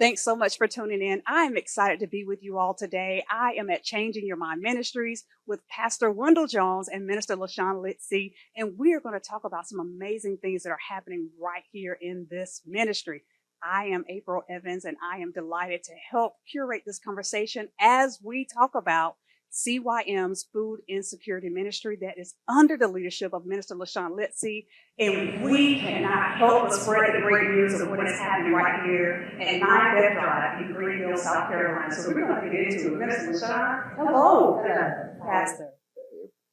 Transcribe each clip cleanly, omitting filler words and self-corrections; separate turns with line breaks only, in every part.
Thanks so much for tuning in. I am excited to be with you all today. I am at Changing Your Mind Ministries with Pastor Wendell Jones and Minister LaShawn Litzy, and we are going to talk about some amazing things that are happening right here in this ministry. I am April Evans, and I am delighted to help curate this conversation as we talk about CYM's Food Insecurity Ministry that is under the leadership of Minister LaShawn Litzy. And we cannot help but spread the great news of what is happening right here at 9 Beth Drive in Greenville, South Carolina. So we're going to get into it. Minister LaShawn, hello. Pastor.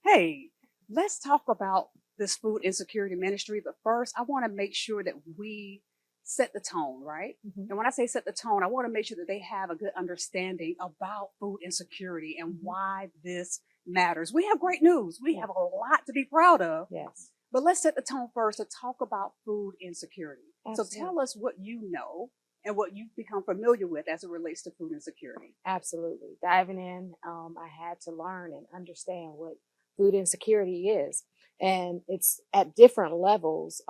Hey, let's talk about this Food Insecurity Ministry. But first, I want to make sure that we set the tone, right? Mm-hmm. And when I say set the tone, I want to make sure that they have a good understanding about food insecurity and why this matters. We have great news. We have a lot to be proud of.
Yes.
But let's set the tone first to talk about food insecurity.
Absolutely.
So tell us what you know and what you've become familiar with as it relates to food insecurity.
Absolutely. Diving in, I had to learn and understand what food insecurity is. And it's at different levels.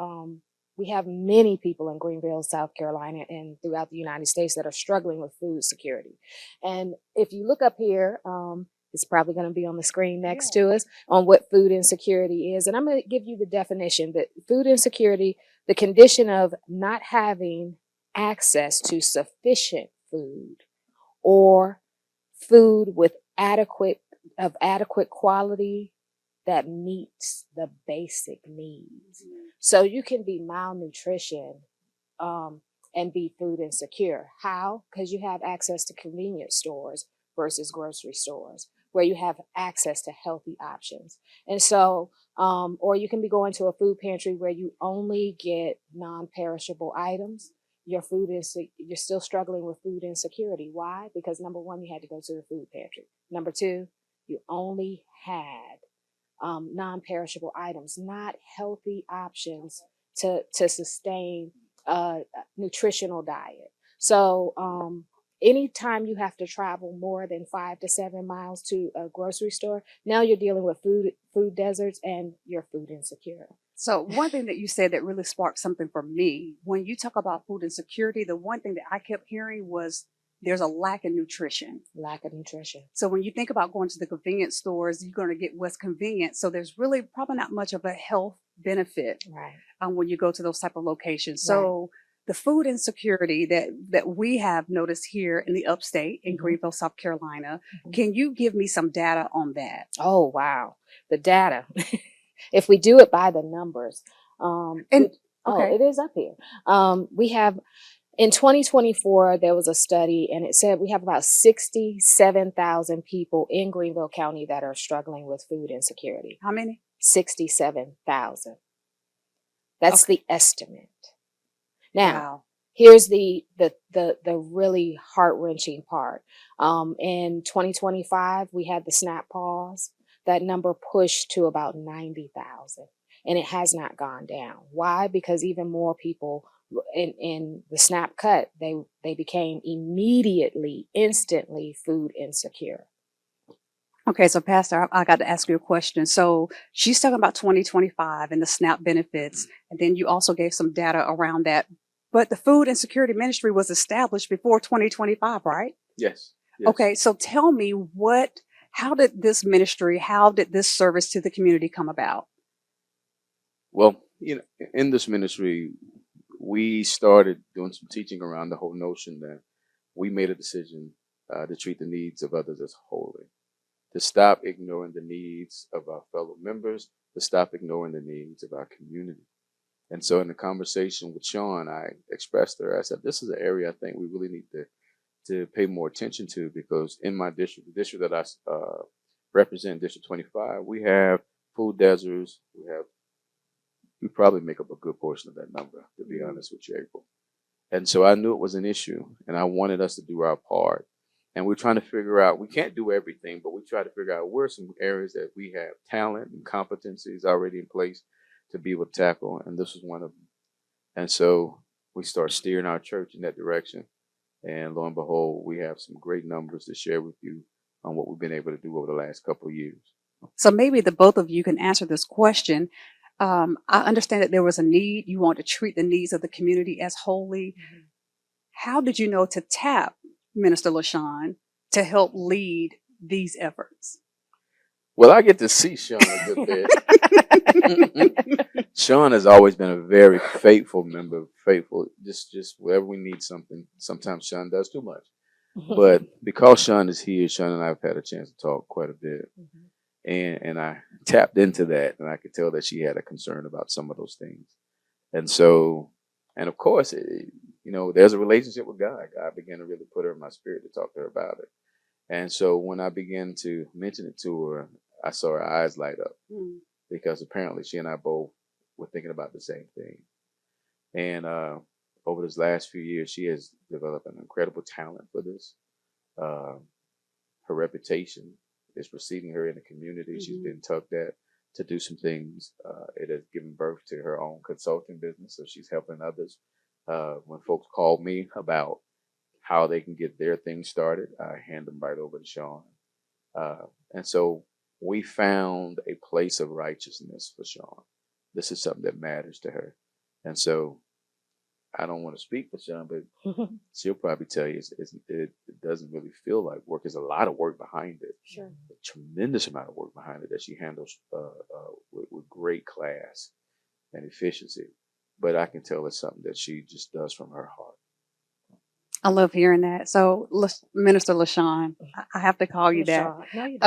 We have many people in Greenville, South Carolina, and throughout the United States that are struggling with food security. And if you look up here, it's probably going to be on the screen next to us on what food insecurity is. And I'm going to give you the definition that food insecurity, the condition of not having access to sufficient food or food with adequate quality that meets the basic needs. So you can be malnutrition and be food insecure. How? Because you have access to convenience stores versus grocery stores where you have access to healthy options. And so, or you can be going to a food pantry where you only get non-perishable items. You're still struggling with food insecurity. Why? Because number one, you had to go to the food pantry. Number two, you only had non-perishable items, not healthy options to sustain a nutritional diet. So anytime you have to travel more than 5 to 7 miles to a grocery store, now you're dealing with food deserts and you're food insecure.
So one thing that you said that really sparked something for me, when you talk about food insecurity, the one thing that I kept hearing was there's a lack of nutrition.
Lack of nutrition.
So when you think about going to the convenience stores, you're going to get what's convenient. So there's really probably not much of a health benefit when you go to those type of locations. So the food insecurity that we have noticed here in the upstate in Greenville, South Carolina, can you give me some data on that?
Oh, wow. The data. If we do it by the numbers. It is up here. We have... In 2024, there was a study, and it said we have about 67,000 people in Greenville County that are struggling with food insecurity.
How many?
67,000. That's the estimate. Now, here's the really heart-wrenching part. In 2025, we had the SNAP pause. That number pushed to about 90,000, and it has not gone down. Why? Because even more people in the SNAP cut, they became instantly food insecure.
Okay, so Pastor, I got to ask you a question. So she's talking about 2025 and the SNAP benefits, and then you also gave some data around that. But the Food Insecurity Ministry was established before 2025, right?
Yes.
Okay, so tell me how did this service to the community come about?
Well, in this ministry, we started doing some teaching around the whole notion that we made a decision to treat the needs of others as holy, to stop ignoring the needs of our fellow members, to stop ignoring the needs of our community. And so in the conversation with Sean, I expressed to her, I said, this is an area I think we really need to pay more attention to, because in my district, the district that I represent, District 25, we have food deserts, we probably make up a good portion of that number, to be honest with you, April. And so I knew it was an issue, and I wanted us to do our part. And we're trying to figure out, we can't do everything, but we try to figure out where are some areas that we have talent and competencies already in place to be able to tackle, and this was one of them. And so we start steering our church in that direction. And lo and behold, we have some great numbers to share with you on what we've been able to do over the last couple of years.
So maybe the both of you can answer this question. I understand that there was a need. You want to treat the needs of the community as holy. how did you know to tap Minister LaShawn to help lead these efforts?
Well, I get to see Sean a good bit. Sean has always been a very faithful member, just wherever we need something. Sometimes Sean does too much. But because Sean is here, Sean and I have had a chance to talk quite a bit. And I tapped into that, and I could tell that she had a concern about some of those things. And so, and of course, there's a relationship with God. God began to really put her in my spirit to talk to her about it. And so when I began to mention it to her, I saw her eyes light up because apparently she and I both were thinking about the same thing. And over this last few years, she has developed an incredible talent for this. Her reputation is preceding her in the community. She's been tugged at to do some things. It has given birth to her own consulting business, so she's helping others. When folks call me about how they can get their thing started, I hand them right over to Sean. And so we found a place of righteousness for Sean. This is something that matters to her. And so I don't want to speak for Sean, but she'll probably tell you it doesn't really feel like work. There's a lot of work behind it.
Sure.
A tremendous amount of work behind it that she handles with great class and efficiency. But I can tell it's something that she just does from her heart.
I love hearing that. So, Minister LaShawn, I have to call you that.
No, you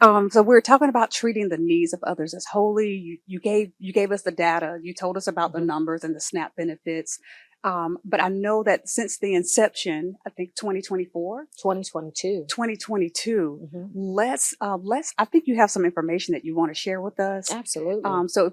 don't.
So we're talking about treating the needs of others as holy. You gave us the data. You told us about the numbers and the SNAP benefits. But I know that since the inception, I think
2022.
2022. I think you have some information that you want to share with us.
Absolutely.
So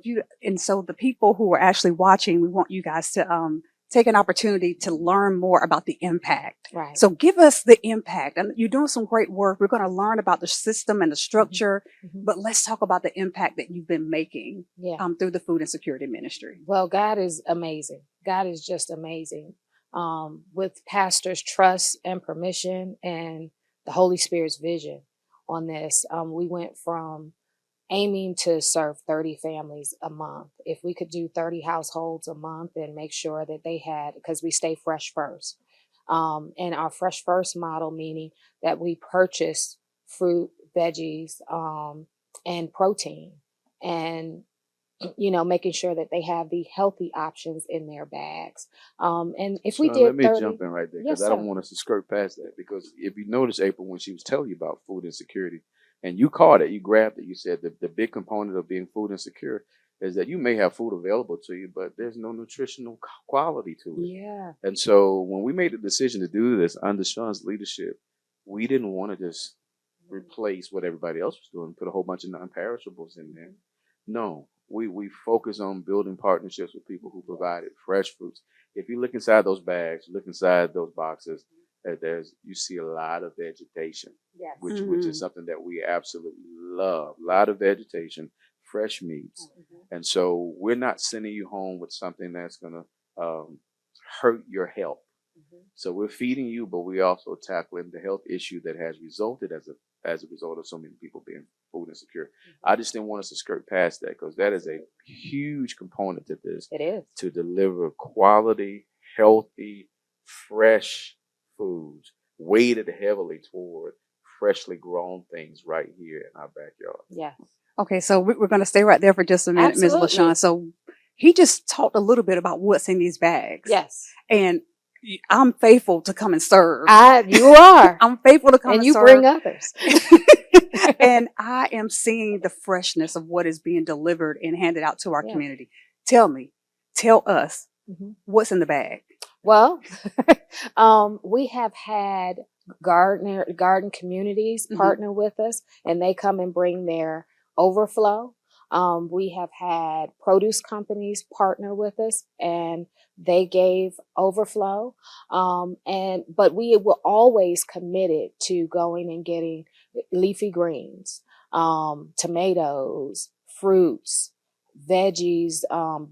the people who are actually watching, we want you guys to take an opportunity to learn more about the impact.
Right.
So give us the impact. And you're doing some great work. We're going to learn about the system and the structure, but let's talk about the impact that you've been making through the Food Insecurity Ministry.
Well, God is amazing. God is just amazing. With pastors' trust and permission and the Holy Spirit's vision on this, we went from aiming to serve 30 families a month. If we could do 30 households a month and make sure that they had, because we stay fresh first. And our fresh first model, meaning that we purchase fruit, veggies, and protein, and making sure that they have the healthy options in their bags. And if we did,
let me jump in right there, because
Yes,
I don't
sir.
want us to skirt past that. Because if you notice, April, when she was telling you about food insecurity, and you caught it, you grabbed it, you said the big component of being food insecure is that you may have food available to you, but there's no nutritional quality to it.
Yeah.
And so when we made the decision to do this under Sean's leadership, we didn't want to just replace what everybody else was doing, put a whole bunch of non-perishables in there. No, we focus on building partnerships with people who provided fresh fruits. If you look inside those bags, look inside those boxes, you see a lot of vegetation,
Yes.
which is something that we absolutely love. A lot of vegetation, fresh meats. And so we're not sending you home with something that's going to hurt your health. So we're feeding you, but we also tackling the health issue that has resulted as a result of so many people being food insecure. I just didn't want us to skirt past that, because that is a huge component to this.
It is.
To deliver quality, healthy, fresh foods, weighted heavily toward freshly grown things right here in our backyard.
Yeah.
Okay, so we're going to stay right there for just a minute, Ms.
Absolutely.
LaShawn. So he just talked a little bit about what's in these bags.
Yes.
And I'm faithful to come and serve.
You are.
I'm faithful to come and
you
serve.
bring others.
And I am seeing the freshness of what is being delivered and handed out to our community. Tell us, what's in the bag?
Well, we have had garden communities partner with us, and they come and bring their overflow. We have had produce companies partner with us, and they gave overflow. But we were always committed to going and getting leafy greens, tomatoes, fruits, veggies,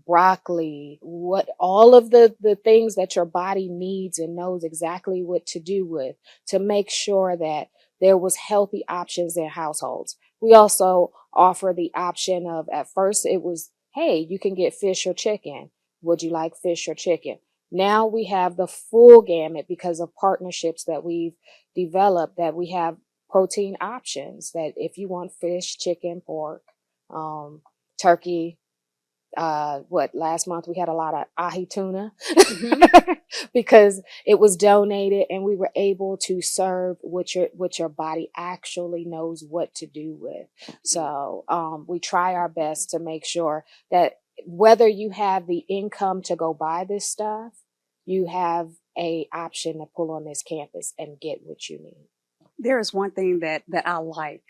broccoli, all of the things that your body needs and knows exactly what to do with, to make sure that there was healthy options in households. We also offer the option of, at first it was, hey, you can get fish or chicken. Would you like fish or chicken? Now we have the full gamut because of partnerships that we've developed, that we have protein options, that if you want fish, chicken, pork, turkey, last month we had a lot of ahi tuna because it was donated, and we were able to serve what your body actually knows what to do with. So we try our best to make sure that whether you have the income to go buy this stuff, you have a option to pull on this campus and get what you need.
There is one thing that I like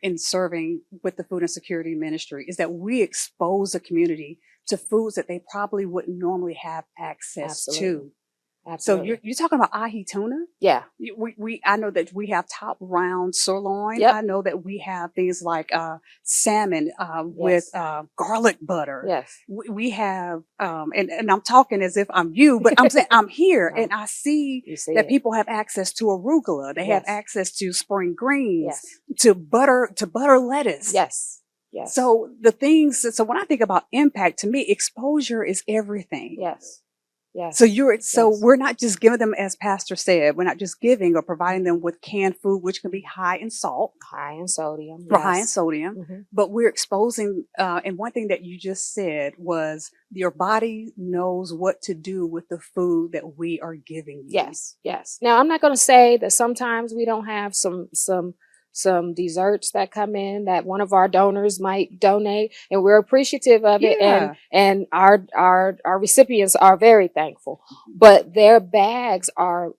in serving with the Food Insecurity Ministry is that we expose the community to foods that they probably wouldn't normally have access to.
Absolutely.
So you're talking about ahi tuna?
Yeah.
I know that we have top round sirloin.
Yep.
I know that we have things like salmon with garlic butter.
Yes.
We have and I'm talking as if I'm you, but I'm saying I'm here and I see that people have access to arugula. They have access to spring greens, to butter lettuce.
Yes. Yes.
So when I think about impact, to me, exposure is everything.
Yes. Yes.
So we're not just giving them, as Pastor said, we're not just giving or providing them with canned food, which can be high in salt,
high in sodium,
but we're exposing. And one thing that you just said was your body knows what to do with the food that we are giving you.
Yes. Yes. Now, I'm not going to say that sometimes we don't have some desserts that come in that one of our donors might donate, and we're appreciative of it. And our recipients are very thankful, but their bags are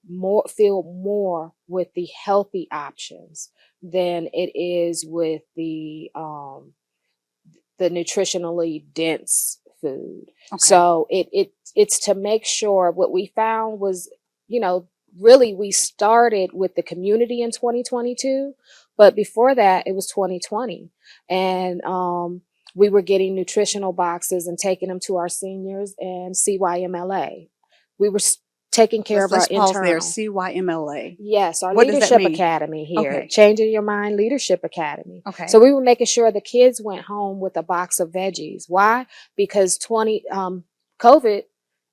filled more with the healthy options than it is with the nutritionally dense food. Okay. So it's to make sure. What we found was, really, we started with the community in 2022, but before that, it was 2020. And we were getting nutritional boxes and taking them to our seniors and CYM-LA. We were taking care of our internal.
Let's pause there. CYM-LA.
Yes, our leadership academy here.
Okay.
Changing Your Mind Leadership Academy.
Okay.
So we were making sure the kids went home with a box of veggies. Why? Because COVID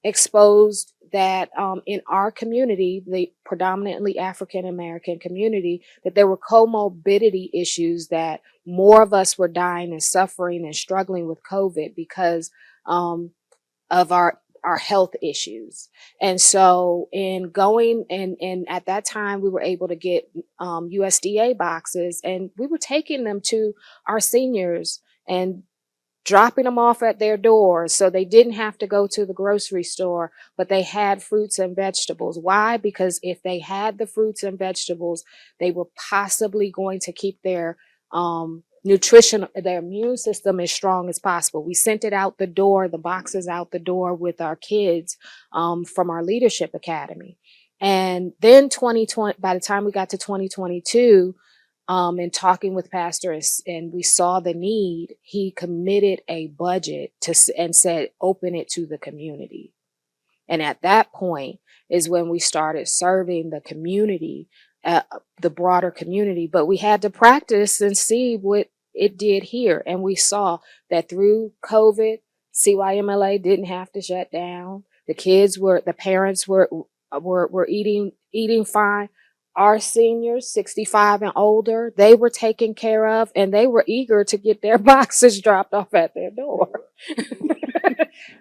exposed that in our community, the predominantly African American community, that there were comorbidity issues, that more of us were dying and suffering and struggling with COVID because of our health issues. And so in going and at that time we were able to get USDA boxes, and we were taking them to our seniors and dropping them off at their doors so they didn't have to go to the grocery store, but they had fruits and vegetables. Why? Because if they had the fruits and vegetables, they were possibly going to keep their their immune system as strong as possible. We sent it out the door, the boxes out the door with our kids from our leadership academy. And then 2020, by the time we got to 2022, and talking with Pastor, and we saw the need, he committed a budget and said, open it to the community. And at that point is when we started serving the community, the broader community. But we had to practice and see what it did here. And we saw that through COVID, CYM-LA didn't have to shut down. The parents were eating fine. Our seniors, 65 and older, they were taken care of, and they were eager to get their boxes dropped off at their door.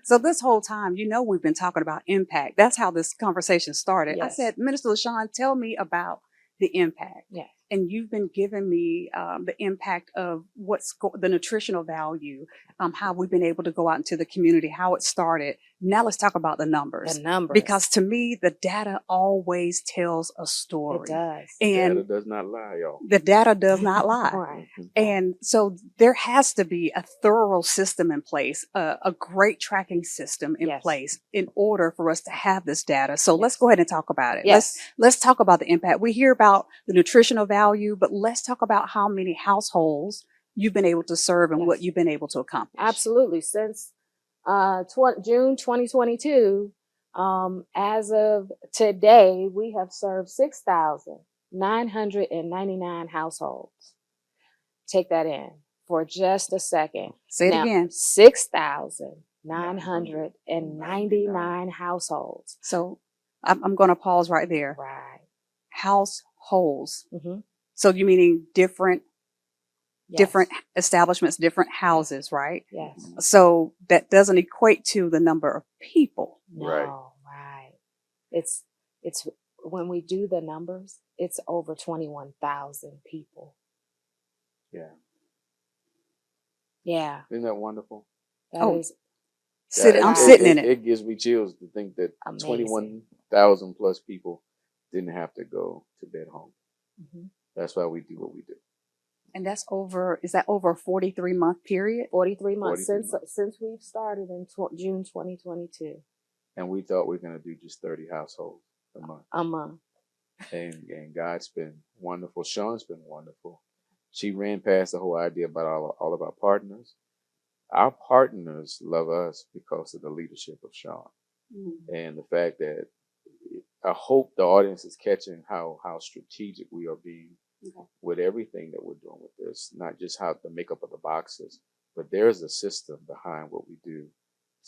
So this whole time, we've been talking about impact. That's how this conversation started.
Yes.
I said, Minister LaShawn, tell me about the impact.
Yes.
And you've been giving me the impact of the nutritional value, how we've been able to go out into the community, how it started. Now let's talk about the numbers. Because to me, the data always tells a story.
It does.
And
the data does not lie, y'all.
The data does not lie.
Right.
And so there has to be a thorough system in place, a great tracking system in place in order for us to have this data. So let's go ahead and talk about it.
Yes.
Let's talk about the impact. We hear about the nutritional value, but let's talk about how many households you've been able to serve and what you've been able to accomplish.
Absolutely. Since June 2022, as of today, we have served 6,999 households. Take that in for just a second.
Say it again.
6,999 999 households.
So I'm going to pause right there.
Right.
Households.
Mm-hmm.
So you meaning different
Yes.
establishments, different houses, right?
Yes.
So that doesn't equate to the number of people.
No.
Right.
Right. It's when we do the numbers, it's over 21,000 people.
Yeah.
Yeah.
Isn't that wonderful?
That is
I'm sitting in it.
It gives me chills to think that
amazing.
21,000 plus people didn't have to go to bed home.
Mm-hmm.
That's why we do what we do.
And is that over a 43-month period?
43 months
43 months.
since we've started in June 2022.
And we thought we were going to do just 30 households a month.
A month.
And God's been wonderful. Sean's been wonderful. She ran past the whole idea about all of our partners. Our partners love us because of the leadership of Sean.
Mm-hmm.
And the fact that I hope the audience is catching how strategic we are being with everything that we're doing with this, not just how the makeup of the boxes, but there's a system behind what we do.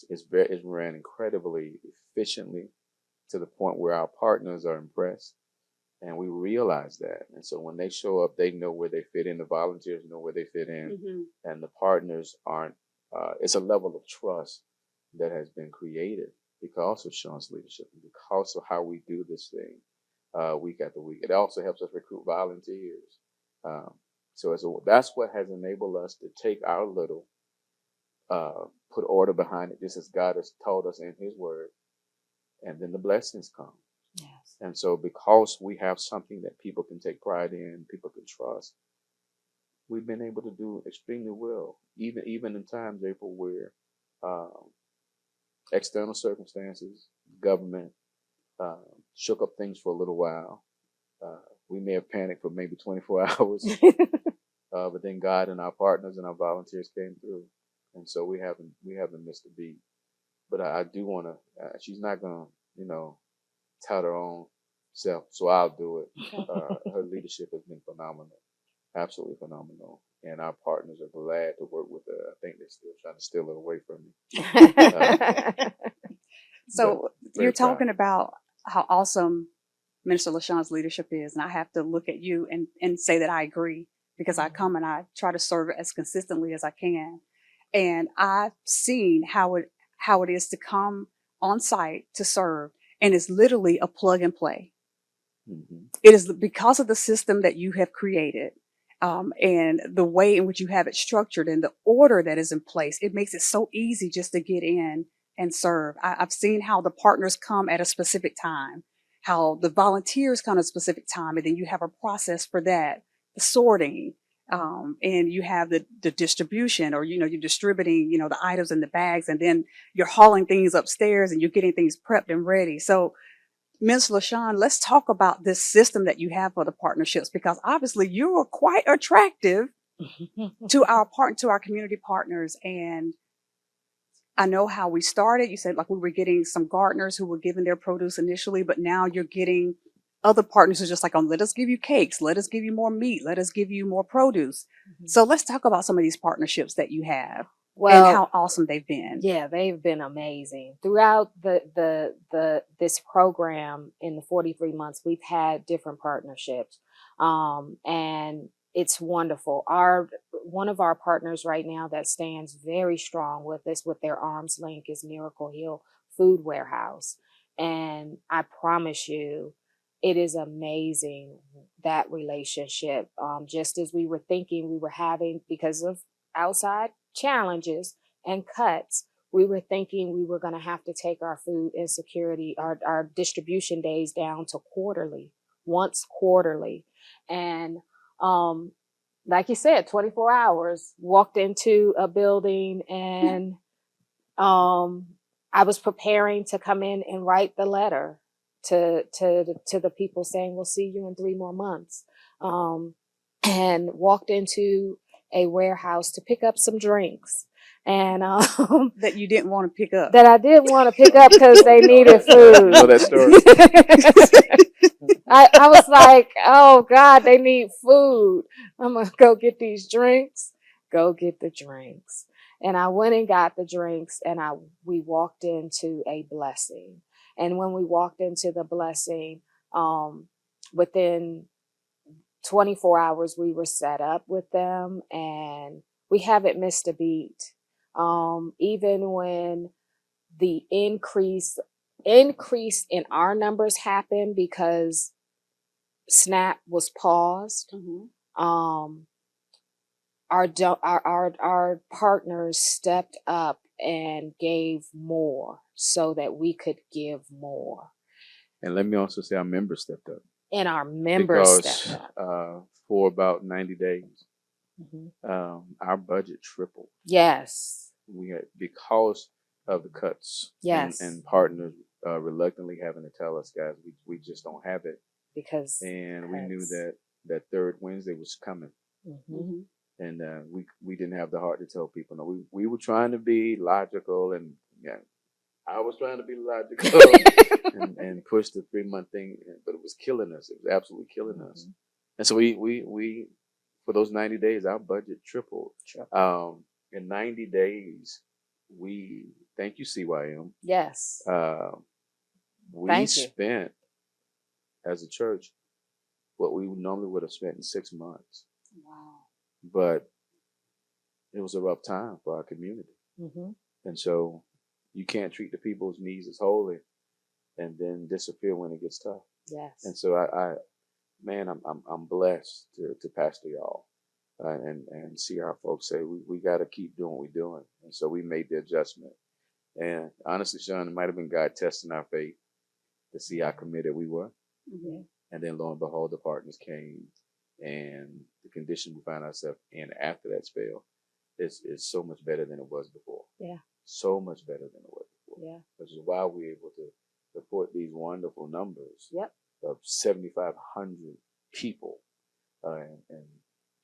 It's ran incredibly efficiently to the point where our partners are impressed, and we realize that. And so when they show up, they know where they fit in. The volunteers know where they fit in,
Mm-hmm.
and the partners aren't. It's a level of trust that has been created because of Sean's leadership and because of how we do this thing week after week. It also helps us recruit volunteers. So that's what has enabled us to take our little, put order behind it, just as God has told us in His Word, and then the blessings come.
Yes.
And so because we have something that people can take pride in, people can trust, we've been able to do extremely well, even in times, April, where external circumstances, government, shook up things for a little while. We may have panicked for maybe 24 hours, but then God and our partners and our volunteers came through, and so we haven't missed a beat. But I do want to. She's not gonna, tout her own self, so I'll do it. Her leadership has been phenomenal, absolutely phenomenal, and our partners are glad to work with her. I think they're still trying to steal it away from me.
So you're talking about how awesome Minister LaShawn's leadership is, and I have to look at you and say that I agree, because I come and I try to serve as consistently as I can, and I've seen how it is to come on site to serve, and it's literally a plug and play.
Mm-hmm.
It is because of the system that you have created, and the way in which you have it structured and the order that is in place. It makes it so easy just to get in and serve. I've seen how the partners come at a specific time, how the volunteers come at a specific time, and then you have a process for that, the sorting, and you have the distribution, or, you're distributing, the items in the bags, and then you're hauling things upstairs and you're getting things prepped and ready. So Ms. LaShawn, let's talk about this system that you have for the partnerships, because obviously you are quite attractive to our community partners. And I know how we started. You said like we were getting some gardeners who were giving their produce initially, but now you're getting other partners who are just like, let us give you cakes, let us give you more meat, let us give you more produce. Mm-hmm. So let's talk about some of these partnerships that you have. Well, and how awesome they've been.
Yeah, they've been amazing. Throughout this program in the 43 months, we've had different partnerships. And it's wonderful. One of our partners right now that stands very strong with us with their arm's length is Miracle Hill Food Warehouse. And I promise you, it is amazing, that relationship. Just as we were thinking we were having, because of outside challenges and cuts, we were thinking we were going to have to take our food insecurity, our distribution days down to once quarterly. And like you said, 24 hours, walked into a building, and I was preparing to come in and write the letter to the people saying, we'll see you in 3 more months. And walked into a warehouse to pick up some drinks, and
that you didn't want to pick up.
That I didn't want to pick up because they needed food.
You know that story?
I was like, oh God, they need food. I'm gonna go get these drinks. Go get the drinks. And I went and got the drinks, and we walked into a blessing. And when we walked into the blessing, within 24 hours, we were set up with them, and we haven't missed a beat. Even when the increase in our numbers happened because SNAP was paused, our partners stepped up and gave more so that we could give more.
And let me also say our members stepped up.
And our members stepped up.
For about 90 days, our budget tripled.
Yes.
We had, because of the cuts.
Yes.
And partners reluctantly having to tell us, guys, we just don't have it.
Because.
And we knew that third Wednesday was coming. And we didn't have the heart to tell people. No, we were trying to be logical, and I was trying to be logical and push the 3-month thing, but it was killing us. It was absolutely killing us. And so we for those 90 days, our budget tripled. In 90 days, thank you, CYM.
Yes.
We spent as a church what we normally would have spent in 6 months.
Wow.
But it was a rough time for our community. And so you can't treat the people's needs as holy and then disappear when it gets tough.
Yes.
And so I'm blessed to pastor y'all and see our folks say we got to keep doing what we're doing. And so we made the adjustment. And honestly, Sean, it might have been God testing our faith to see how committed we were. And then lo and behold, the partners came, and the condition we find ourselves in after that spell is so much better than it was before.
Yeah. So
much better than it was before.
Yeah.
Which is why we're able to report these wonderful numbers of 7,500 people in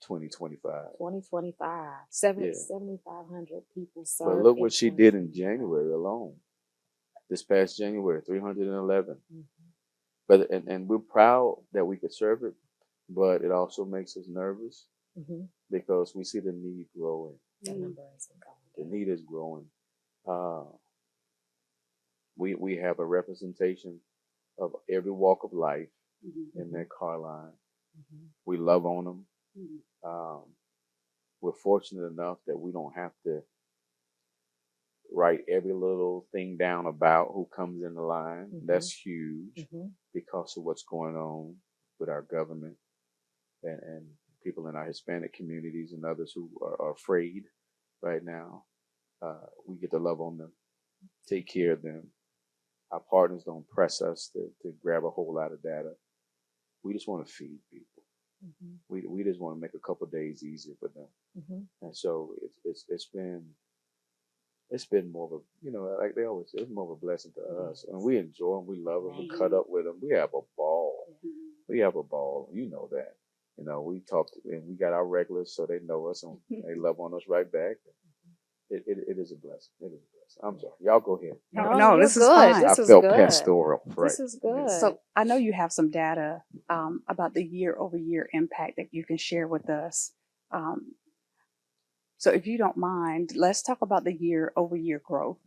2025.
7,500 people served.
But look what she did in January alone. This past January, 311. But and we're proud that we could serve it, but it also makes us nervous because we see the need growing. The need is growing. We have a representation of every walk of life in that car line. We love on them. We're fortunate enough that we don't have to write every little thing down about who comes in the line. That's huge because of what's going on with our government and people in our Hispanic communities and others who are afraid right now. We get to love on them, take care of them. Our partners don't press us to grab a whole lot of data. We just want to feed people. We just want to make a couple of days easier for them. And so it's been more of a, like they always say, it's more of a blessing to us. And we enjoy them, we love them, we cut up with them, we have a ball. We have a ball, you know that. We talk and we got our regulars, so they know us and they love on us right back. It is a blessing. It is a blessing. I'm sorry. Y'all go ahead.
No, this is
good.
fine.
I felt pastoral. Right.
This is good.
So I know you have some data about the year-over-year impact that you can share with us. So if you don't mind, let's talk about the year-over-year growth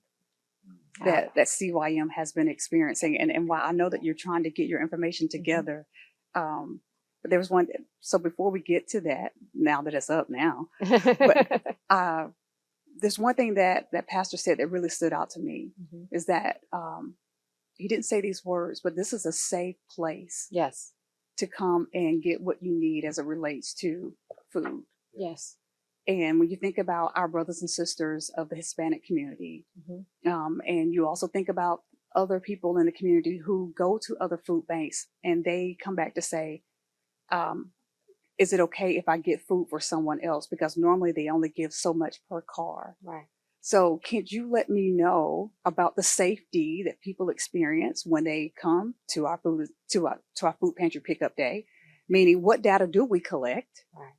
that CYM has been experiencing. And while I know that you're trying to get your information together, but there was one. So before we get to that, now that it's up now, but there's one thing that Pastor said that really stood out to me is that he didn't say these words, but this is a safe place.
Yes.
To come and get what you need as it relates to food.
Yes.
And when you think about our brothers and sisters of the Hispanic community, and you also think about other people in the community who go to other food banks and they come back to say, is it okay if I get food for someone else? Because normally they only give so much per car.
Right.
So can you let me know about the safety that people experience when they come to our food pantry pickup day? Meaning, what data do we collect?
Right.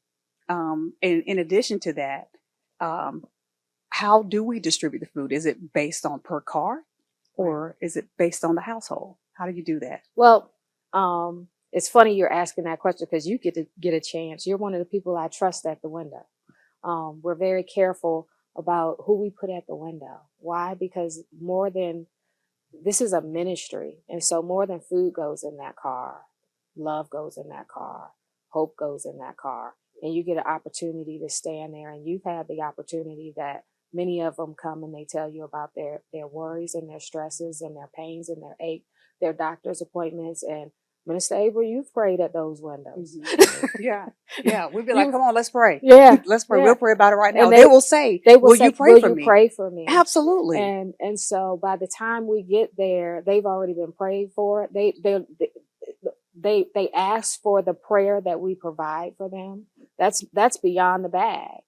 And in addition to that, how do we distribute the food? Is it based on per car, or is it based on the household? How do you do that?
Well, it's funny you're asking that question because you get a chance. You're one of the people I trust at the window. We're very careful about who we put at the window. Why? Because this is a ministry. And so more than food goes in that car, love goes in that car, hope goes in that car. And you get an opportunity to stand there, and you've had the opportunity that many of them come and they tell you about their worries and their stresses and their pains and their ache, their doctor's appointments. And Minister Avery, you've prayed at those windows.
Yeah. We'd be like, come on, let's pray.
Yeah.
Let's pray.
Yeah.
We'll pray about it right now.
And
They will say, will you pray for me?
Pray for me?
Absolutely.
And so by the time we get there, they've already been prayed for. They ask for the prayer that we provide for them. That's beyond the bag.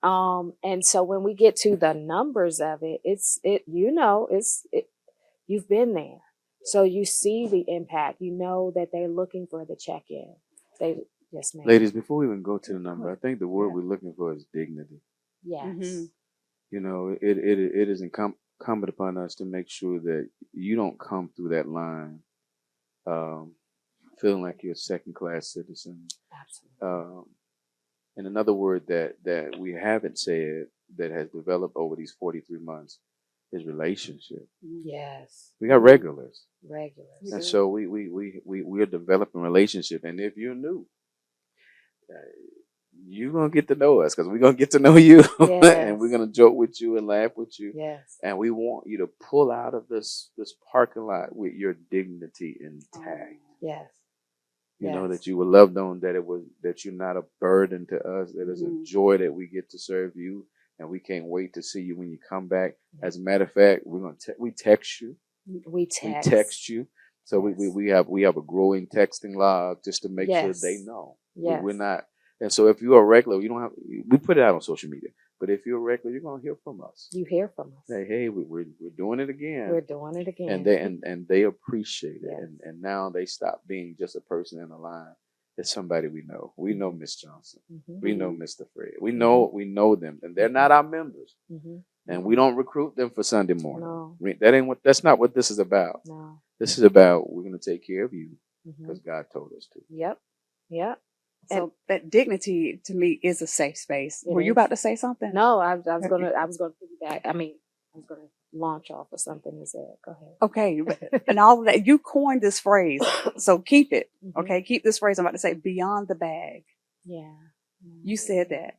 And so when we get to the numbers of it, you've been there. So you see the impact. You know that they're looking for the check-in. Yes, ma'am.
Ladies, before we even go to the number, I think the word we're looking for is dignity.
Yes.
Mm-hmm.
You know, it is incumbent upon us to make sure that you don't come through that line feeling like you're a second-class citizen.
Absolutely.
And another word that we haven't said that has developed over these 43 months is relationship.
Yes.
We got regulars.
Regulars.
And so we're developing relationship. And if you're new, you're going to get to know us because we're going to get to know you.
Yes.
And we're going to joke with you and laugh with you.
Yes.
And we want you to pull out of this parking lot with your dignity intact.
Yes.
You know, that you were loved on, that you're not a burden to us, that it's a joy that we get to serve you, and we can't wait to see you when you come back. As a matter of fact, we text you. We text you. So we have a growing texting log just to make sure they know.
Yes.
We're not. And so if you're a regular, we put it out on social media. But if you're a regular, you're gonna hear from us.
You hear from us.
Say, hey, we're doing it again.
We're doing it again.
And they appreciate it. Yes. And now they stop being just a person in the line. It's somebody we know. We know Miss Johnson. Mm-hmm. We know Mr. Fred. We know them, and they're not our members. Mm-hmm. And we don't recruit them for Sunday morning. No. That's not what this is about. No. This is about we're gonna take care of you because God told us to.
Yep.
So that dignity to me is a safe space. Were you about to say something?
No, I was going to piggyback. I was going to launch off of something you said. Go ahead.
Okay. And all of that, you coined this phrase. So keep it. Okay. Keep this phrase. I'm about to say beyond the bag.
Yeah.
You said that.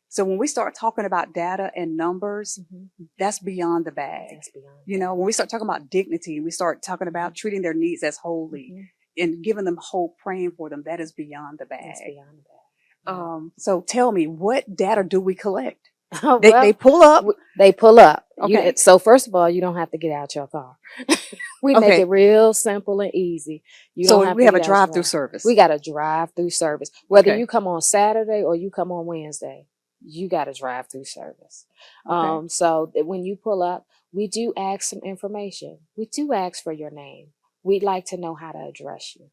So when we start talking about data and numbers, that's beyond the bag. That's beyond. You know, when we start talking about dignity, we start talking about treating their needs as holy. And giving them hope, praying for them, that is beyond the bag.
That's beyond the bag.
So tell me, what data do we collect?
Well,
they pull up.
They pull up.
Okay.
So first of all, you don't have to get out your car. We make it real simple and easy.
We have a drive-through service.
We got a drive-through service. Whether you come on Saturday or you come on Wednesday, you got a drive-through service.
Okay.
So when you pull up, we do ask some information. We do ask for your name. We'd like to know how to address you.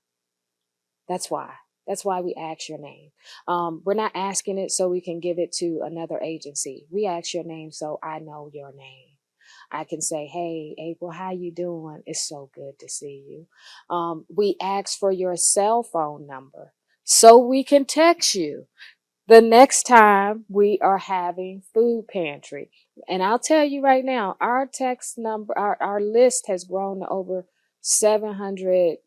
That's why we ask your name. We're not asking it so we can give it to another agency. We ask your name so I know your name. I can say, hey, April, how you doing? It's so good to see you. We ask for your cell phone number so we can text you the next time we are having food pantry. And I'll tell you right now, our text number, our list has grown to over 700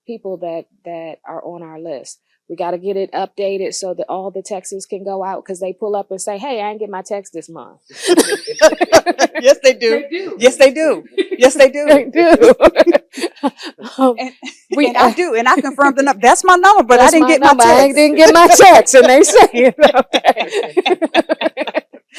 people that are on our list. We got to get it updated so that all the texts can go out because they pull up and say, hey, I didn't get my text this month.
Yes, they do. Yes, they do. Yes, they do.
They do.
I do. And I confirmed the number. That's my number, but I didn't get my text.
I didn't get my text. And they say it.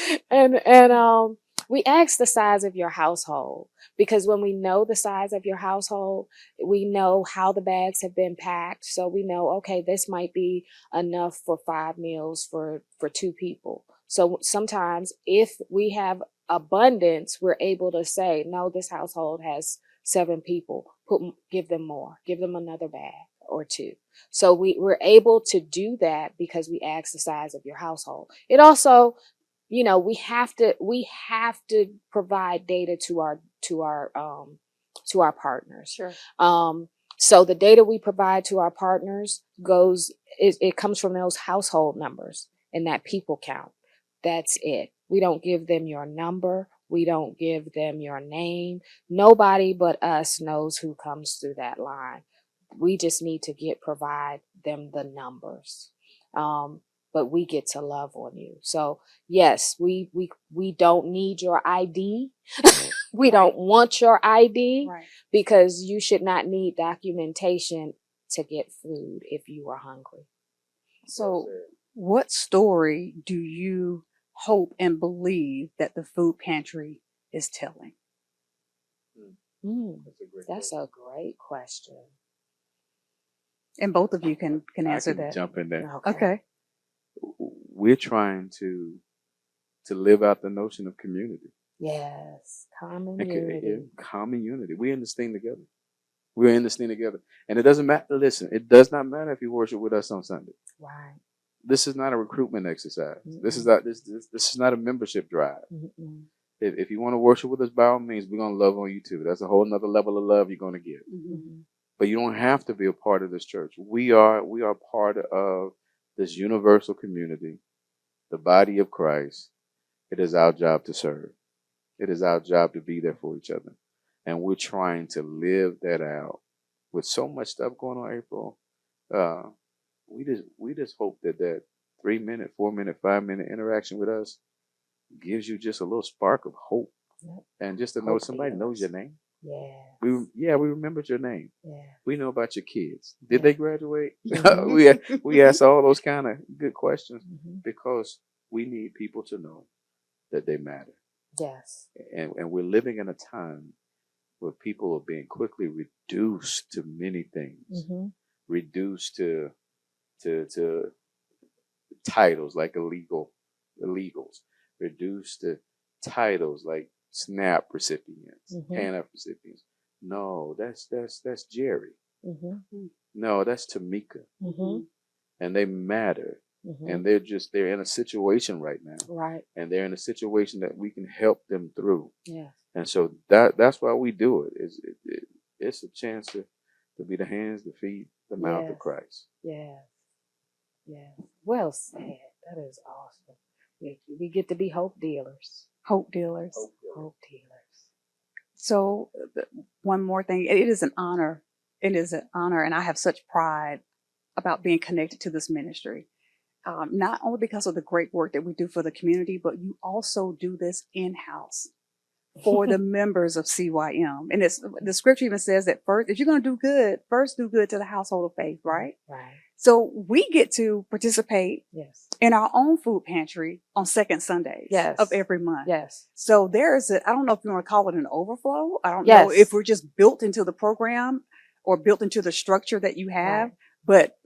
Okay. And we ask the size of your household. Because when we know the size of your household, we know how the bags have been packed. So we know, okay, this might be enough for 5 meals for 2 people. So sometimes if we have abundance, we're able to say, no, this household has 7 people. Give them more. Give them another bag or 2. So we're able to do that because we ask the size of your household. It also, you know, we have to provide data to our partners.
Sure.
So the data we provide to our partners it comes from those household numbers and that people count. That's it. We don't give them your number. We don't give them your name. Nobody but us knows who comes through that line. We just need to provide them the numbers. But we get to love on you. So yes, we don't need your ID. We don't want your ID, because you should not need documentation to get food if you are hungry.
So what story do you hope and believe that the food pantry is telling?
That's a great question.
And both of you can answer
I can
that.
jump in there.
Okay.
We're trying to live out the notion of community.
Yes, common
And
unity.
common unity. We're in this thing together. We're in this thing together. And it doesn't matter. Listen, it does not matter if you worship with us on Sunday.
Right.
This is not a recruitment exercise.
Mm-mm.
This is not a membership drive.
Mm-mm.
If you want to worship with us, by all means, we're going to love on you too. That's a whole nother level of love you're going to get.
Mm-hmm.
But you don't have to be a part of this church. We are part of this universal community, the body of Christ. It is our job to serve. It is our job to be there for each other. And we're trying to live that out. With so much stuff going on, April, we just hope that 3-minute, 4-minute, 5-minute interaction with us gives you just a little spark of hope.
Yep.
And just to know somebody knows your name.
Yeah.
We remembered your name.
Yeah.
We know about your kids. Did they graduate?
Mm-hmm.
we ask all those kind of good questions because we need people to know that they matter.
Yes.
And we're living in a time where people are being quickly reduced to many things, reduced to titles like illegals, reduced to titles like SNAP recipients, TANF recipients. No, that's Jerry. No, that's Tamika. And they matter. And they're in a situation right now.
Right.
And they're in a situation that we can help them through.
Yeah.
And so that's why we do it. It's a chance to be the hands, the feet, the mouth of Christ.
Yeah. Yeah. Well said. That is awesome. We get to be hope dealers.
Hope dealers.
Hope dealers.
So one more thing. It is an honor. It is an honor. And I have such pride about being connected to this ministry. Not only because of the great work that we do for the community, but you also do this in-house for the members of CYM. And the scripture even says that first, if you're going to do good, first do good to the household of faith, right?
Right.
So we get to participate in our own food pantry on second Sundays of every month.
Yes.
So there is I don't know if you want to call it an overflow. I don't know if we're just built into the program or built into the structure that you have, but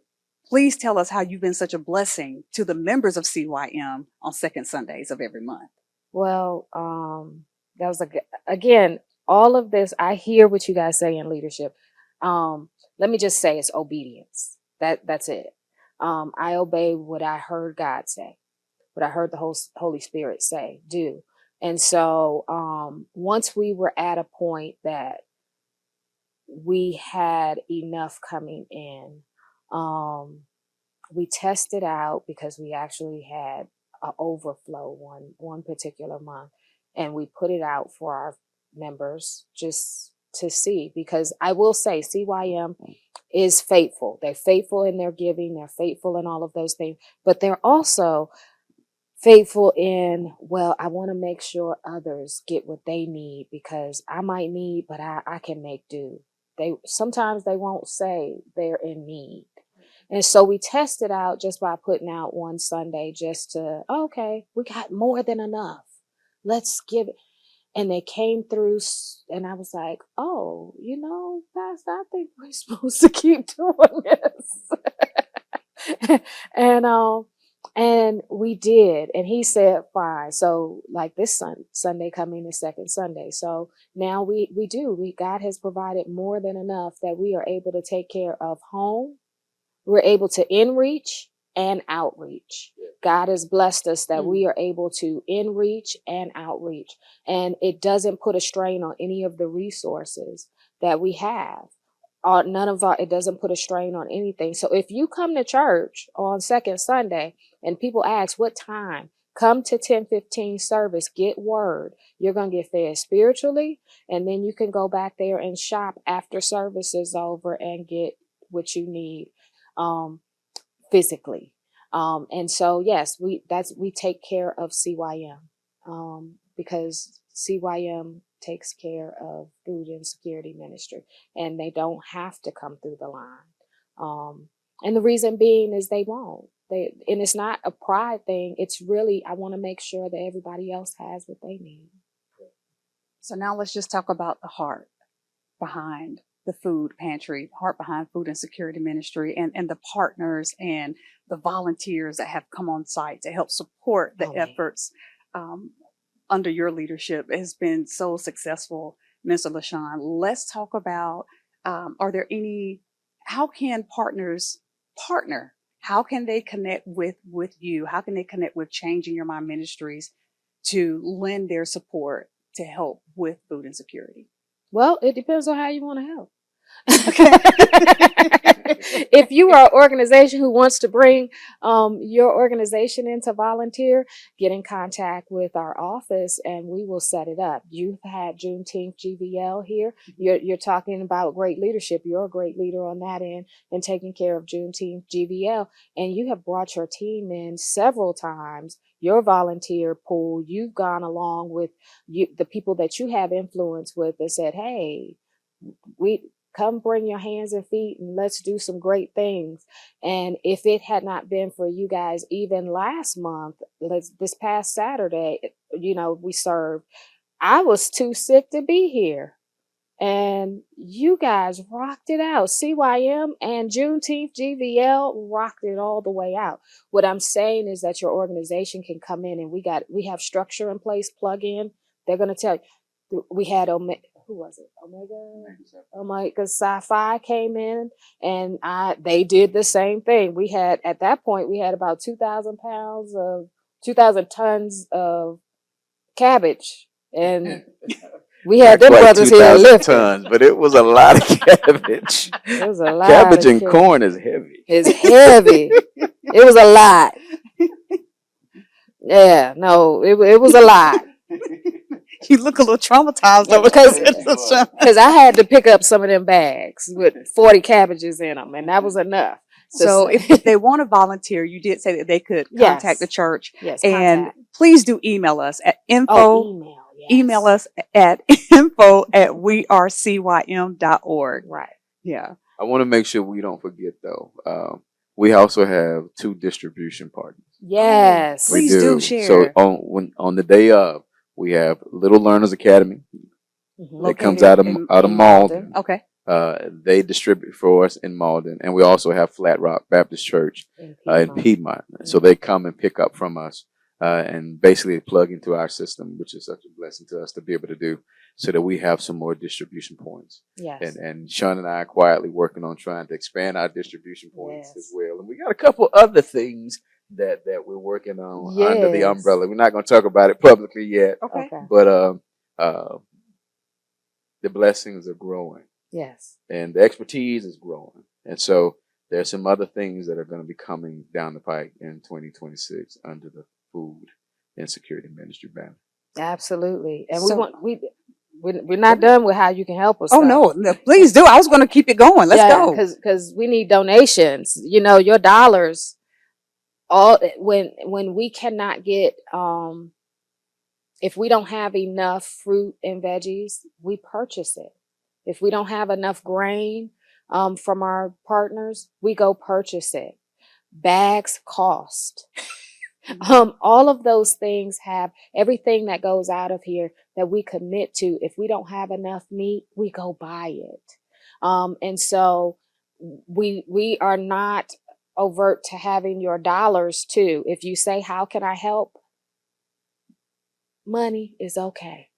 please tell us how you've been such a blessing to the members of CYM on second Sundays of every month.
Well, that was again, all of this, I hear what you guys say in leadership. Let me just say it's obedience. That's it. I obey what I heard God say, what I heard the Holy Spirit say, do. And so, once we were at a point that we had enough coming in, we tested out because we actually had an overflow one particular month, and we put it out for our members just to see, because I will say CYM is faithful. They're faithful in their giving. They're faithful in all of those things, but they're also faithful in, well, I want to make sure others get what they need, because I might need, but I can make do. Sometimes they won't say they're in need. And so we tested out just by putting out one Sunday just to, okay, we got more than enough. Let's give it. And they came through, and I was like, oh, Pastor, I think we're supposed to keep doing this. And we did. And he said, fine. So like this Sunday coming, the second Sunday. So now we do. God has provided more than enough that we are able to take care of home. We're able to in-reach and outreach. God has blessed us that we are able to in-reach and outreach. And it doesn't put a strain on any of the resources that we have. It doesn't put a strain on anything. So if you come to church on second Sunday and people ask what time, Come to 10:15 service, get word. You're going to get fed spiritually, and then you can go back there and shop after service is over and get what you need physically. And so, yes, we take care of CYM because CYM takes care of Food Insecurity Ministry, and they don't have to come through the line. And the reason being is they won't. And it's not a pride thing. It's really, I want to make sure that everybody else has what they need.
So now let's just talk about the heart behind the food pantry, heart behind Food Insecurity Ministry, and the partners and the volunteers that have come on site to help support the efforts under your leadership. It has been so successful, Mr. LaShawn. Let's talk about, how can partners partner? How can they connect with you? How can they connect with Changing Your Mind Ministries to lend their support to help with food insecurity?
Well, it depends on how you want to help. If you are an organization who wants to bring your organization in to volunteer, get in contact with our office and we will set it up. You've had Juneteenth GVL here. You're talking about great leadership. You're a great leader on that end and taking care of Juneteenth GVL. And you have brought your team in several times. Your volunteer pool, you've gone along with the people that you have influence with and said, hey, come bring your hands and feet and let's do some great things. And if it had not been for you guys, even last month, this past Saturday, we served, I was too sick to be here. And you guys rocked it out. CYM and Juneteenth GVL rocked it all the way out. What I'm saying is that your organization can come in and we have structure in place, plug in. They're going to tell you. We had who was it? Omega Sci-Fi came in and they did the same thing. At that point, we had about 2,000 tons of cabbage. And we had them brothers here lifting.
Tons, but it was a lot of cabbage.
It was a lot.
Cabbage and corn is heavy.
It's heavy. It was a lot. Yeah, no, it was a lot.
You look a little traumatized
because I had to pick up some of them bags with 40 cabbages in them, and that was enough.
So if they want to volunteer, you did say that they could contact the church.
Yes,
and please do email us at email us at info@wearecym.org.
Right.
Yeah.
I want to make sure we don't forget though. We also have 2 distribution partners.
Yes.
Please do share.
So on the day of, we have Little Learners Academy that comes out of Malden.
Okay.
They distribute for us in Malden, and we also have Flat Rock Baptist Church in Piedmont. So they come and pick up from us and basically plug into our system, which is such a blessing to us to be able to do, so that we have some more distribution points.
Yes.
And Sean and I are quietly working on trying to expand our distribution points as well. And we got a couple other things that we're working on under the umbrella. We're not going to talk about it publicly yet.
Okay.
But the blessings are growing.
Yes.
And the expertise is growing. And so there's some other things that are going to be coming down the pike in 2026 under the Food Insecurity Ministry banner.
Absolutely. And we're not done with how you can help us.
Oh, no, please do. I was going to keep it going. Let's go.
Because we need donations. Your dollars. When we cannot get, if we don't have enough fruit and veggies, we purchase it. If we don't have enough grain from our partners, we go purchase it. Bags cost. All of those things have everything that goes out of here that we commit to. If we don't have enough meat, we go buy it. And so we are not overt to having your dollars too. If you say, how can I help? Money is okay.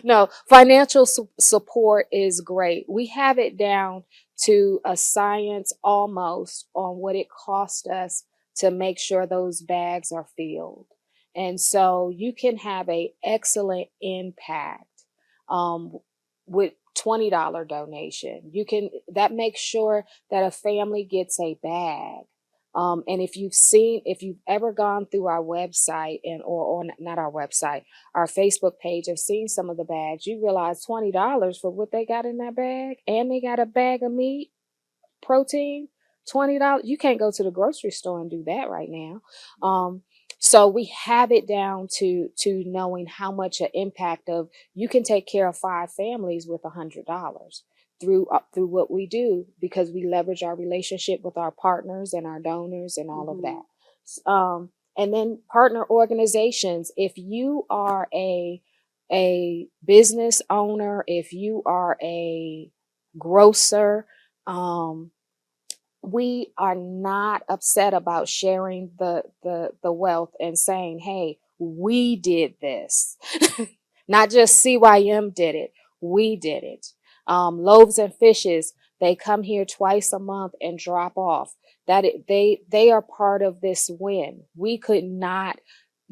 No, financial support is great. We have it down to a science almost on what it cost us to make sure those bags are filled. And so you can have an excellent impact with $20 donation. That makes sure that a family gets a bag. And if you've ever gone through our website or not our website, our Facebook page, have seen some of the bags, you realize $20 for what they got in that bag, and they got a bag of meat, protein, $20. You can't go to the grocery store and do that right now. So we have it down to knowing how much an impact of you can take care of 5 families with $100 through what we do, because we leverage our relationship with our partners and our donors and all of that. And then partner organizations. If you are a business owner, if you are a grocer, we are not upset about sharing the wealth and saying, hey, we did this. Not just CYM did it, we did it. Loaves and Fishes, they come here twice a month and drop off. They are part of this win. We could not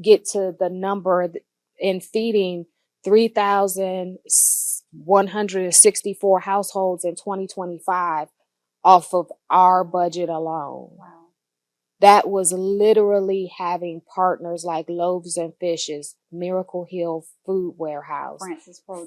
get to the number in feeding 3,164 households in 2025 off of our budget alone.
Wow.
That was literally having partners like Loaves and Fishes, Miracle Hill Food Warehouse,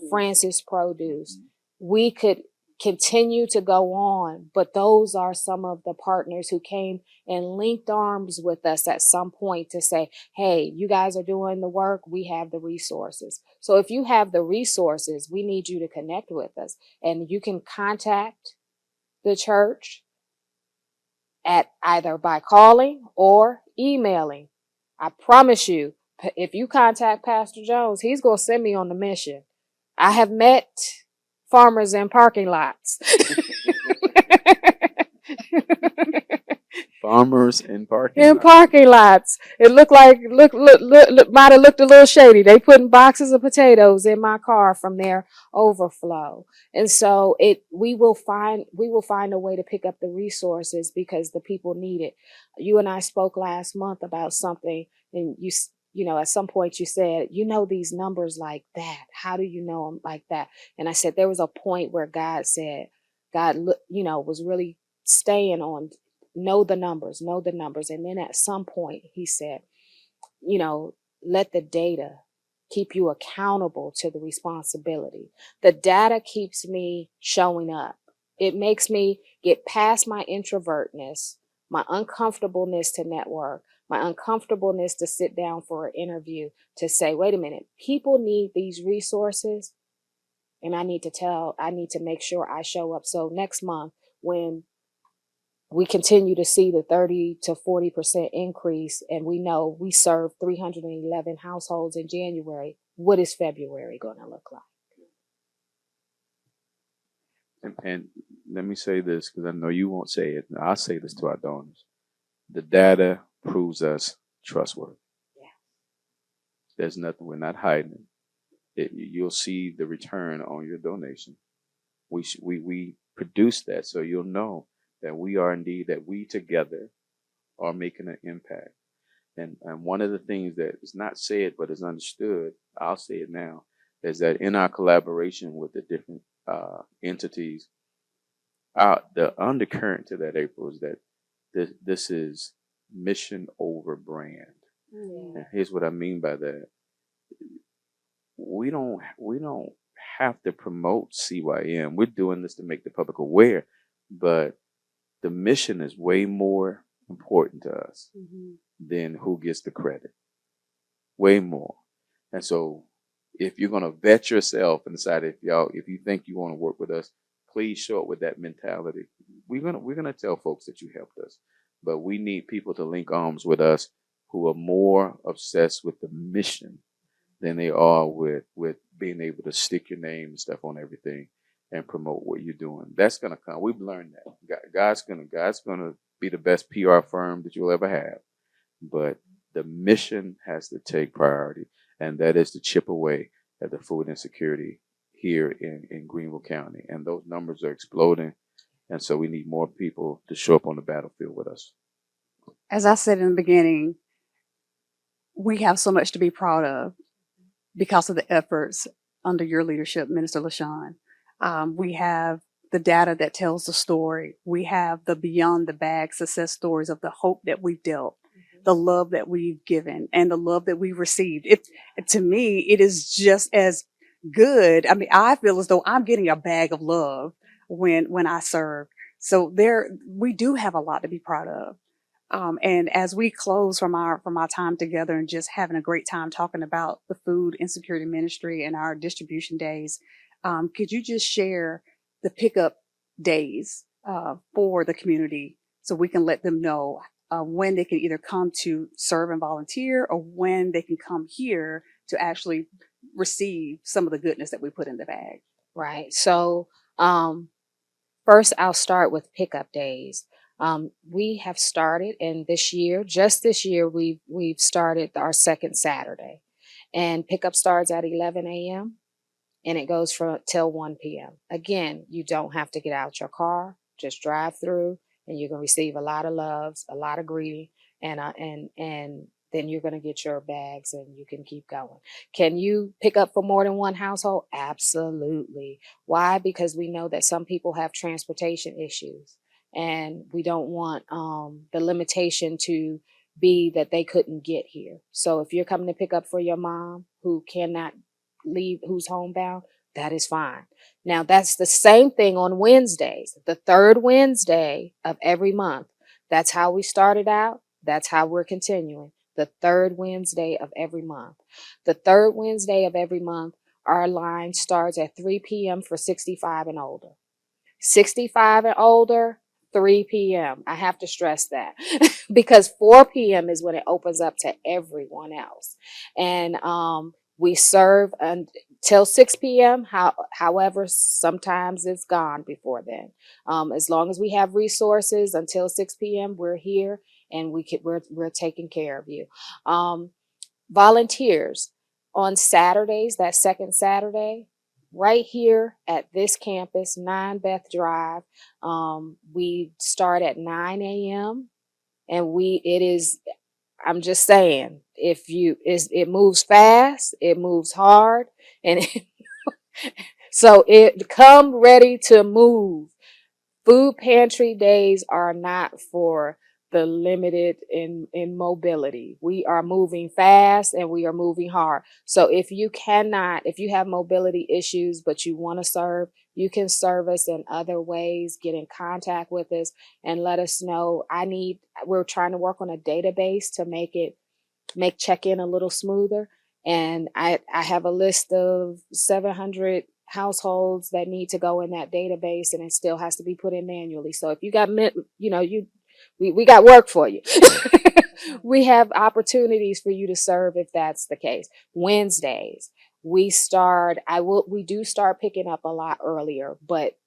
Francis Produce. We could continue to go on, but those are some of the partners who came and linked arms with us at some point to say, hey, you guys are doing the work, we have the resources. So if you have the resources, we need you to connect with us. And you can contact the church at either by calling or emailing. I promise you, if you contact Pastor Jones, he's going to send me on the mission. I have met farmers in parking lots.
Farmers in
parking lots. It looked like might have looked a little shady. They putting boxes of potatoes in my car from their overflow. And so we will find a way to pick up the resources because the people need it. You and I spoke last month about something, and you know, at some point you said, these numbers like that. How do you know them like that? And I said, there was a point where God was really staying on, know the numbers. And then at some point he said, let the data keep you accountable to the responsibility. The data keeps me showing up. It makes me get past my introvertness, my uncomfortableness to network, my uncomfortableness to sit down for an interview, to say, wait a minute, people need these resources, and I need to make sure I show up. So next month, when we continue to see the 30 to 40% increase, and we know we served 311 households in January, what is February going to look like?
And let me say this, because I know you won't say it. I'll say this to our donors. The data proves us trustworthy.
Yeah.
There's nothing, we're not hiding it. You'll see the return on your donation. We produce that, so you'll know that we together are making an impact. And one of the things that is not said but is understood, I'll say it now, is that in our collaboration with the different entities, the undercurrent to that, April, is that this is mission over brand. And here's what I mean by that. We don't have to promote CYM. We're doing this to make the public aware, but the mission is way more important to us than who gets the credit. Way more. And so if you're going to vet yourself and decide if you think you want to work with us, please show up with that mentality. We're gonna tell folks that you helped us, but we need people to link arms with us who are more obsessed with the mission than they are with being able to stick your name and stuff on everything and promote what you're doing. That's gonna come. We've learned that. God's gonna be the best PR firm that you'll ever have, but the mission has to take priority, and that is to chip away at the food insecurity here in Greenville County. And those numbers are exploding, and so we need more people to show up on the battlefield with us.
As I said in the beginning, we have so much to be proud of because of the efforts under your leadership, Minister LaShawn. We have the data that tells the story. We have the beyond the bag success stories of the hope that we've dealt, the love that we've given, and the love that we've received. To me, it is just as good. I mean, I feel as though I'm getting a bag of love when I serve. So we do have a lot to be proud of. And as we close from our time together and just having a great time talking about the Food Insecurity Ministry and our distribution days, could you just share the pickup days for the community so we can let them know when they can either come to serve and volunteer or when they can come here to actually receive some of the goodness that we put in the bag?
Right. So, first, I'll start with pickup days. We have started, and just this year, we've started our second Saturday, and pickup starts at 11 a.m. and it goes till 1 p.m. Again, you don't have to get out your car; just drive through, and you're gonna receive a lot of loves, a lot of greeting, and then you're gonna get your bags, and you can keep going. Can you pick up for more than one household? Absolutely. Why? Because we know that some people have transportation issues. And we don't want the limitation to be that they couldn't get here. So if you're coming to pick up for your mom who cannot leave, who's homebound, that is fine. Now, that's the same thing on Wednesdays, the third Wednesday of every month. That's how we started out. That's how we're continuing. The third Wednesday of every month. The third Wednesday of every month, our line starts at 3 p.m. for 65 and older. 65 and older, 3 p.m. I have to stress that because 4 p.m. is when it opens up to everyone else. And we serve until 6 p.m. However, sometimes it's gone before then. As long as we have resources until 6 p.m., we're here and we're taking care of you. Volunteers on Saturdays, that second Saturday, right here at this campus, 9 Beth Drive. We start at 9 a.m. and I'm just saying, it moves fast, it moves hard, and so come ready to move. Food pantry days are not for the limited in mobility. We are moving fast and we are moving hard. So if you have mobility issues, but you want to serve, you can serve us in other ways. Get in contact with us and let us know. We're trying to work on a database to make check-in a little smoother. And I have a list of 700 households that need to go in that database, and it still has to be put in manually. So if you got, we got work for you. We have opportunities for you to serve if that's the case. Wednesdays, we do start picking up a lot earlier, but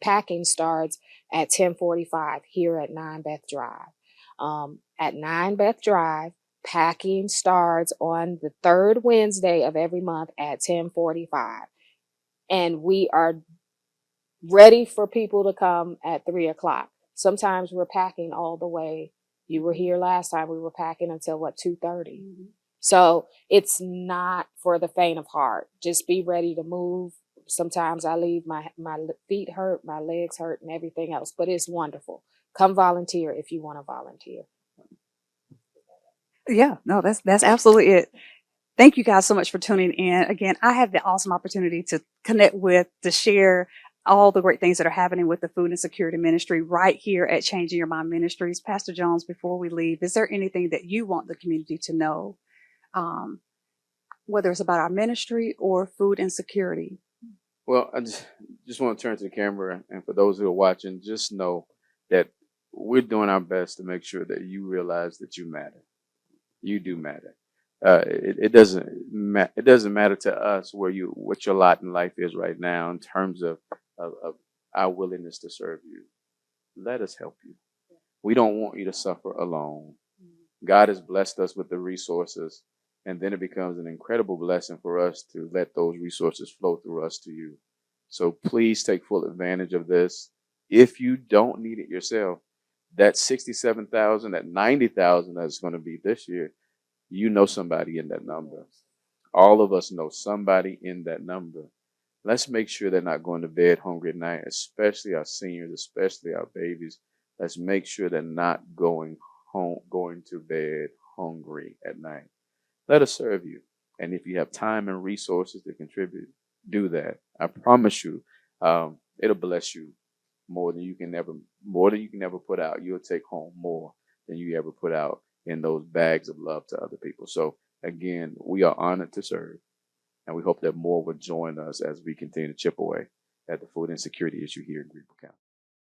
packing starts at 10:45 here at 9 Beth Drive. At 9 Beth Drive, packing starts on the third Wednesday of every month at 10:45. And we are ready for people to come at 3 o'clock. Sometimes we're packing all the way. You were here last time. We were packing until 2:30. Mm-hmm. So it's not for the faint of heart. Just be ready to move. Sometimes I leave my feet hurt, my legs hurt, and everything else, but it's wonderful. Come volunteer if you want to volunteer.
Yeah, no, that's absolutely it. Thank you guys so much for tuning in. Again, I had the awesome opportunity to connect to share all the great things that are happening with the Food Insecurity Ministry right here at Changing Your Mind Ministries. Pastor Jones, before we leave, is there anything that you want the community to know, whether it's about our ministry or food insecurity?
Well, I just want to turn to the camera, and for those who are watching, just know that we're doing our best to make sure that you realize that you matter. You do matter. It doesn't matter to us what your lot in life is right now in terms of our willingness to serve you. Let us help you. We don't want you to suffer alone. God has blessed us with the resources, and then it becomes an incredible blessing for us to let those resources flow through us to you. So please take full advantage of this. If you don't need it yourself, that 67,000, that 90,000 that's going to be this year, you know somebody in that number. All of us know somebody in that number. Let's make sure they're not going to bed hungry at night, especially our seniors, especially our babies. Let's make sure they're not going to bed hungry at night. Let us serve you. And if you have time and resources to contribute, do that. I promise you, it'll bless you more than you can ever put out. You'll take home more than you ever put out in those bags of love to other people. So again, we are honored to serve, and we hope that more will join us as we continue to chip away at the food insecurity issue here in Greenville County.